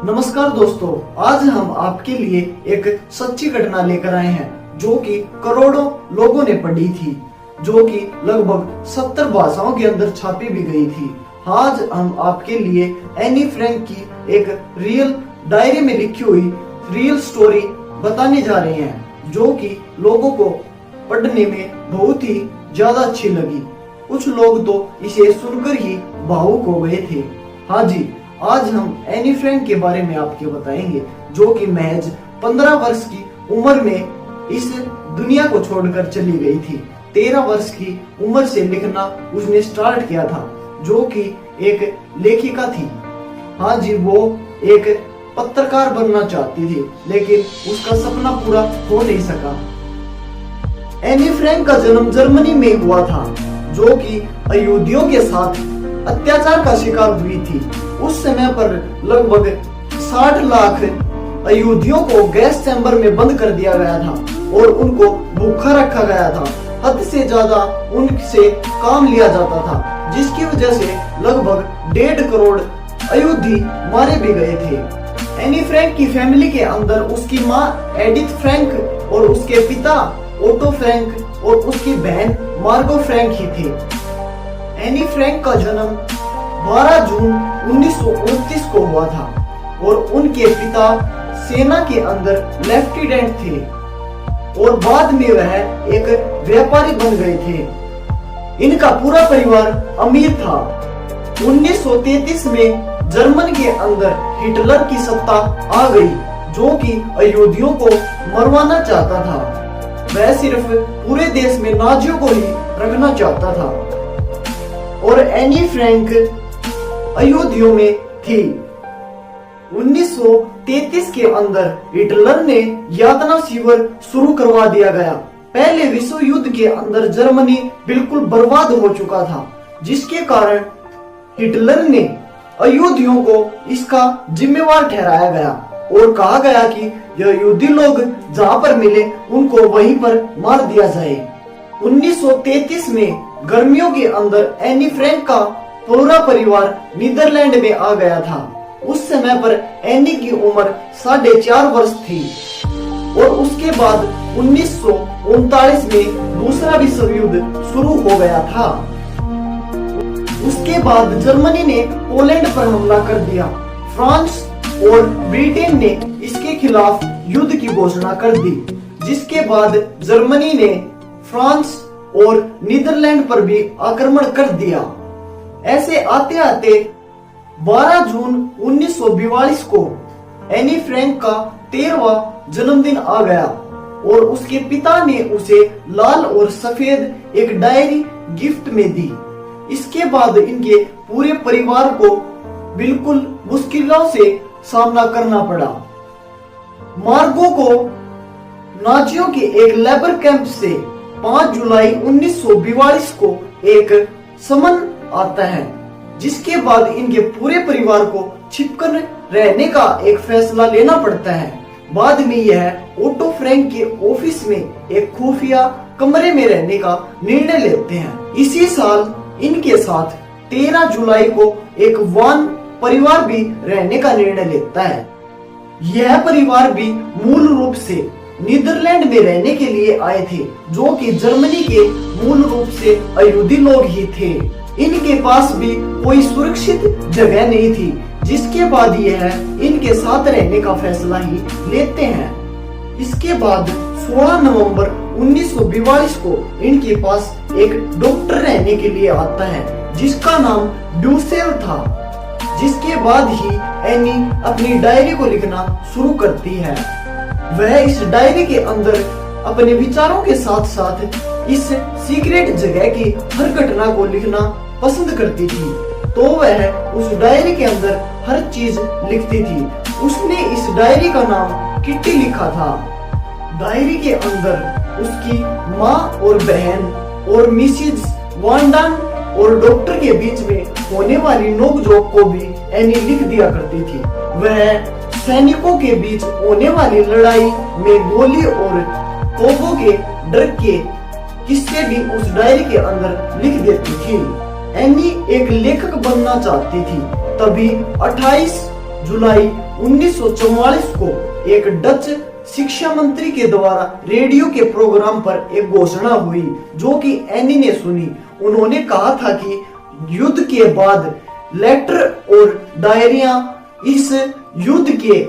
नमस्कार दोस्तों, आज हम आपके लिए एक सच्ची घटना लेकर आए हैं जो कि करोड़ों लोगों ने पढ़ी थी, जो कि लगभग 70 भाषाओं के अंदर छापी भी गई थी। आज हम आपके लिए एनी फ्रैंक की एक रियल डायरी में लिखी हुई रियल स्टोरी बताने जा रहे हैं, जो कि लोगों को पढ़ने में बहुत ही ज्यादा अच्छी लगी। कुछ लोग तो इसे सुनकर ही भावुक हो गए थे। हाँ जी, आज हम एनी फ्रैंक के बारे में आपको बताएंगे, जो कि महज 15 वर्ष की उम्र में इस दुनिया को छोड़कर चली गई थी। 13 वर्ष की उम्र से लिखना उसने स्टार्ट किया था, जो कि एक लेखिका थी। हाँ जी, वो एक पत्रकार बनना चाहती थी, लेकिन उसका सपना पूरा हो नहीं सका। एनी फ्रैंक का जन्म जर्मनी में हुआ था, जो कि यहूदियों के साथ अत्याचार का शिकार हुई थी। उस समय पर लगभग 60 लाख यहूदियों को गैस चैम्बर में बंद कर दिया गया था और उनको भूखा रखा गया था। हद से ज्यादा उनसे काम लिया जाता था, जिसकी वजह से लगभग 1.5 करोड़ यहूदी मारे भी गए थे। एनी फ्रैंक की फैमिली के अंदर उसकी माँ एडिथ फ्रैंक और उसके पिता ओटो फ्रैंक और उसकी बहन मार्गो फ्रैंक ही थे। एनी फ्रैंक का जन्म 12 जून 1929 को हुआ था और उनके पिता सेना के अंदर लेफ्टिनेंट थे और बाद में वह एक व्यापारी बन गए थे। इनका पूरा परिवार अमीर था। 1933 में जर्मन के अंदर हिटलर की सत्ता आ गई, जो कि यहूदियों को मरवाना चाहता था। वह सिर्फ पूरे देश में नाजियों को ही रखना चाहता था और एनी फ्रैंक यहूदियों में थी। 1933 के अंदर हिटलर ने यातना शिविर शुरू करवा दिया गया। पहले विश्व युद्ध के अंदर जर्मनी बिल्कुल बर्बाद हो चुका था, जिसके कारण हिटलर ने यहूदियों को इसका जिम्मेवार ठहराया गया और कहा गया कि यहूदी लोग जहां पर मिले उनको वहीं पर मार दिया जाए। 1933 में गर्मियों के अंदर एनी फ्रैंक का पूरा परिवार नीदरलैंड में आ गया था। उस समय पर एनी की उम्र 4.5 वर्ष थी और उसके बाद 1939 में दूसरा विश्व युद्ध शुरू हो गया था। उसके बाद जर्मनी ने पोलैंड पर हमला कर दिया। फ्रांस और ब्रिटेन ने इसके खिलाफ युद्ध की घोषणा कर दी, जिसके बाद जर्मनी ने फ्रांस और नीदरलैंड पर भी आक्रमण कर दिया। ऐसे आते आते 12 जून 1942 को एनी फ्रैंक का 13वां जन्मदिन आ गया और उसके पिता ने उसे लाल और सफेद एक डायरी गिफ्ट में दी। इसके बाद इनके पूरे परिवार को बिल्कुल मुश्किलों से सामना करना पड़ा। मार्गो को नाजियों के एक लेबर कैंप से 5 जुलाई 1942 को एक समन आता है, जिसके बाद इनके पूरे परिवार को छिपकर रहने का एक फैसला लेना पड़ता है। बाद में यह ओटो फ्रैंक के ऑफिस में एक खुफिया कमरे में रहने का निर्णय लेते हैं। इसी साल इनके साथ 13 जुलाई को एक वान परिवार भी रहने का निर्णय लेता है। यह परिवार भी मूल रूप से नीदरलैंड में रहने के लिए आए थे, जो कि जर्मनी के मूल रूप से यहूदी लोग ही थे। इनके पास भी कोई सुरक्षित जगह नहीं थी, जिसके बाद यह इनके साथ रहने का फैसला ही लेते हैं। इसके बाद 16 नवंबर 1942 को इनके पास एक डॉक्टर रहने के लिए आता है, जिसका नाम ड्यूसेल था। जिसके बाद ही एनी अपनी डायरी को लिखना शुरू करती है। वह इस डायरी के अंदर अपने विचारों के साथ साथ इस सीक्रेट जगह की हर घटना को लिखना पसंद करती थी, तो वह उस डायरी के अंदर हर चीज लिखती थी। उसने इस डायरी का नाम किट्टी लिखा था। डायरी के अंदर उसकी माँ और बहन और मिसेज वांडान और डॉक्टर के बीच में होने वाली नोकझोंक को भी एनी लिख दिया करती थी। वह सैनिकों के बीच होने वाली लड़ाई में गोली और तोपों के डर के किस्से भी उस डायरी के अंदर लिख देती थी। एनी एक लेखक बनना चाहती थी। तभी 28 जुलाई 1944 को एक डच शिक्षा मंत्री के द्वारा रेडियो के प्रोग्राम पर एक घोषणा हुई जो कि एनी ने सुनी। उन्होंने कहा था कि युद्ध के बाद लेटर और डायरिया इस युद्ध के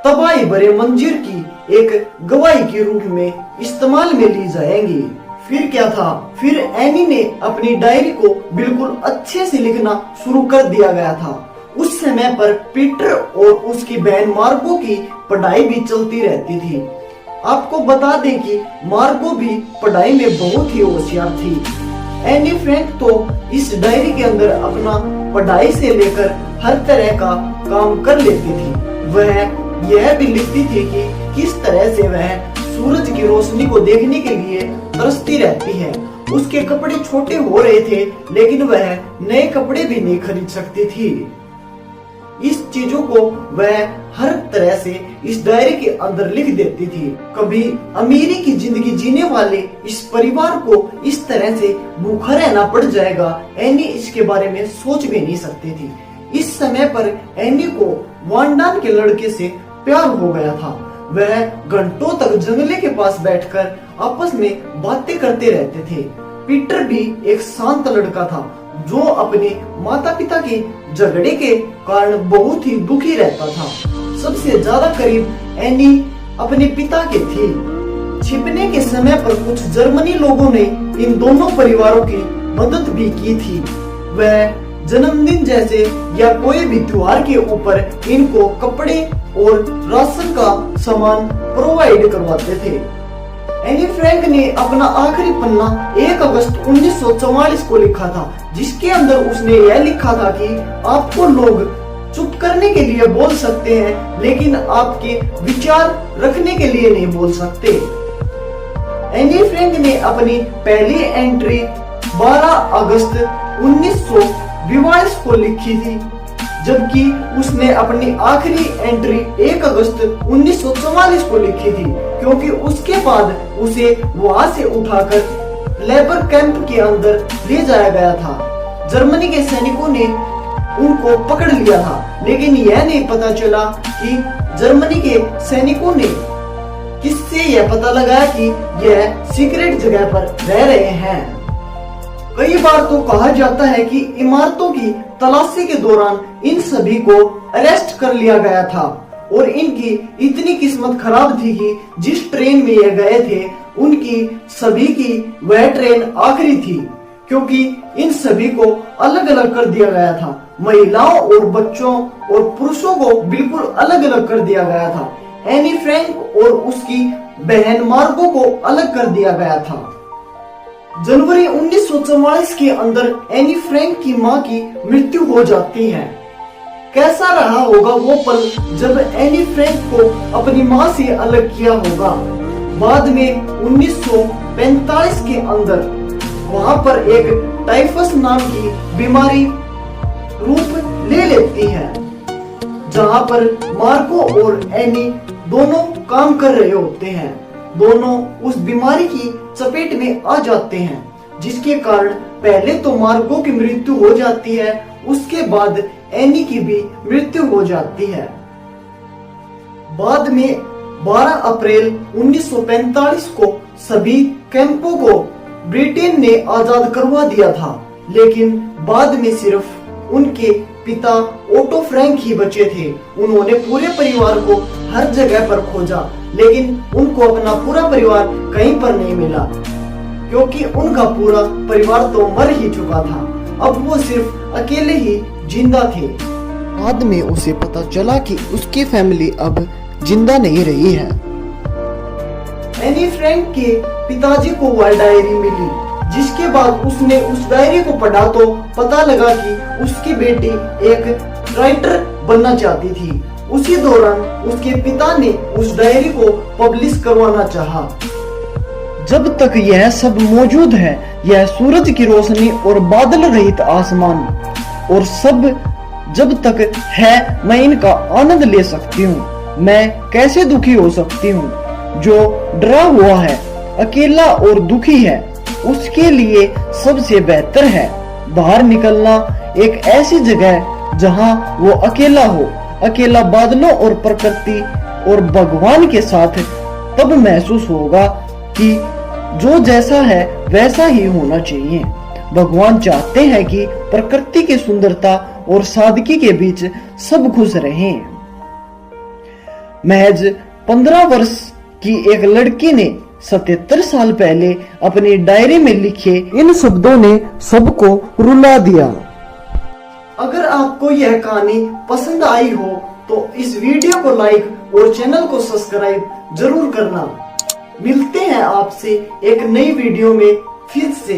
तबाही भरे मंजर की एक गवाही के रूप में इस्तेमाल में ली जाएंगी। फिर क्या था, फिर एनी ने अपनी डायरी को बिल्कुल अच्छे से लिखना शुरू कर दिया गया था। उस समय पर पीटर और उसकी बहन मार्गो की पढ़ाई भी चलती रहती थी। आपको बता दें कि मार्गो भी पढ़ाई में बहुत ही होशियार थी। एनी फ्रैंक तो इस डायरी के अंदर अपना पढ़ाई से लेकर हर तरह का काम कर लेती थी। वह यह भी लिखती थी कि किस तरह से वह सूरज की रोशनी को देखने के लिए तरसती रहती है। उसके कपड़े छोटे हो रहे थे लेकिन वह नए कपड़े भी नहीं खरीद सकती थी। इस चीजों को वह हर तरह से इस डायरी के अंदर लिख देती थी। कभी अमीरी की जिंदगी जीने वाले इस परिवार को इस तरह से भूखा रहना पड़ जाएगा, एनी इसके बारे में सोच भी नहीं सकती थी। इस समय पर एनी को वांडान के लड़के से प्यार हो गया था। वह घंटों तक जंगले के पास बैठकर आपस में बातें करते रहते थे। पीटर भी एक शांत लड़का था जो अपने माता पिता के झगड़े के कारण बहुत ही दुखी रहता था। सबसे ज्यादा करीब एनी अपने पिता के थी। छिपने के समय पर कुछ जर्मनी लोगों ने इन दोनों परिवारों की मदद भी की थी। वह जन्मदिन जैसे या कोई भी त्योहार के ऊपर इनको कपड़े और राशन का सामान प्रोवाइड करवाते थे। एनी फ्रैंक ने अपना आखिरी पन्ना 1 अगस्त 1944 को लिखा था, जिसके अंदर उसने यह लिखा था कि आपको लोग चुप करने के लिए बोल सकते हैं लेकिन आपके विचार रखने के लिए नहीं बोल सकते। एनी फ्रैंक ने अपनी पहली एंट्री 12 अगस्त 1942 को लिखी थी, जबकि उसने अपनी आखिरी एंट्री 1 अगस्त 1944 को लिखी थी, क्योंकि उसके बाद उसे वहां से उठाकर लेबर कैंप के अंदर ले जाया गया था। जर्मनी के सैनिकों ने उनको पकड़ लिया था, लेकिन यह नहीं पता चला कि जर्मनी के सैनिकों ने किससे यह पता लगाया कि यह सीक्रेट जगह पर रह रहे हैं। कई बार तो कहा जाता है कि इमारतों की तलाशी के दौरान इन सभी को अरेस्ट कर लिया गया था और इनकी इतनी किस्मत खराब थी कि जिस ट्रेन में ये गए थे उनकी सभी की वह ट्रेन आखिरी थी, क्योंकि इन सभी को अलग अलग कर दिया गया था। महिलाओं और बच्चों और पुरुषों को बिल्कुल अलग अलग कर दिया गया था। एनी फ्रैंक और उसकी बहन मार्गो को अलग कर दिया गया था। जनवरी 1944 के अंदर एनी फ्रैंक की मां की मृत्यु हो जाती है। कैसा रहा होगा वो पल जब एनी फ्रैंक को अपनी मां से अलग किया होगा। बाद में 1945 के अंदर वहां पर एक टाइफस नाम की बीमारी रूप ले लेती है, जहां पर मार्को और एनी दोनों काम कर रहे होते हैं। दोनों उस बीमारी की चपेट में आ जाते हैं, जिसके कारण पहले तो मार्को की मृत्यु हो जाती है, उसके बाद एनी की भी मृत्यु हो जाती है। बाद में 12 अप्रैल 1945 को सभी कैंपों को ब्रिटेन ने आजाद करवा दिया था, लेकिन बाद में सिर्फ उनके पिता ओटो फ्रैंक ही बचे थे। उन्होंने पूरे परिवार को हर जगह पर खोजा, लेकिन उनको अपना पूरा परिवार कहीं पर नहीं मिला, क्योंकि उनका पूरा परिवार तो मर ही चुका था। अब वो सिर्फ अकेले ही जिंदा थे। बाद में उसे पता चला कि उसकी फैमिली अब जिंदा नहीं रही है। एनी फ्रैंक के पिताजी को वह डायरी मिली, जिसके बाद उसने उस डायरी को पढ़ा तो पता लगा कि उसकी बेटी एक राइटर बनना चाहती थी। उसी दौरान उसके पिता ने उस डायरी को पब्लिश करवाना चाहा। जब तक यह सब मौजूद है, यह सूरज की रोशनी और बादल रहित आसमान और सब जब तक है, मैं इनका आनंद ले सकती हूँ। मैं कैसे दुखी हो सकती हूँ? जो डरा हुआ है, अकेला और दुखी है, उसके लिए सबसे बेहतर है बाहर निकलना, एक ऐसी जगह जहाँ वो अकेला हो, अकेला बादलों और प्रकृति और भगवान के साथ तब महसूस होगा कि जो जैसा है वैसा ही होना चाहिए। भगवान चाहते हैं कि प्रकृति की सुंदरता और सादगी के बीच सब खुश रहें। महज 15 वर्ष की एक लड़की ने 77 साल पहले अपनी डायरी में लिखे इन शब्दों ने सबको रुला दिया। अगर आपको यह कहानी पसंद आई हो तो इस वीडियो को लाइक और चैनल को सब्सक्राइब जरूर करना। मिलते हैं आपसे एक नई वीडियो में फिर से।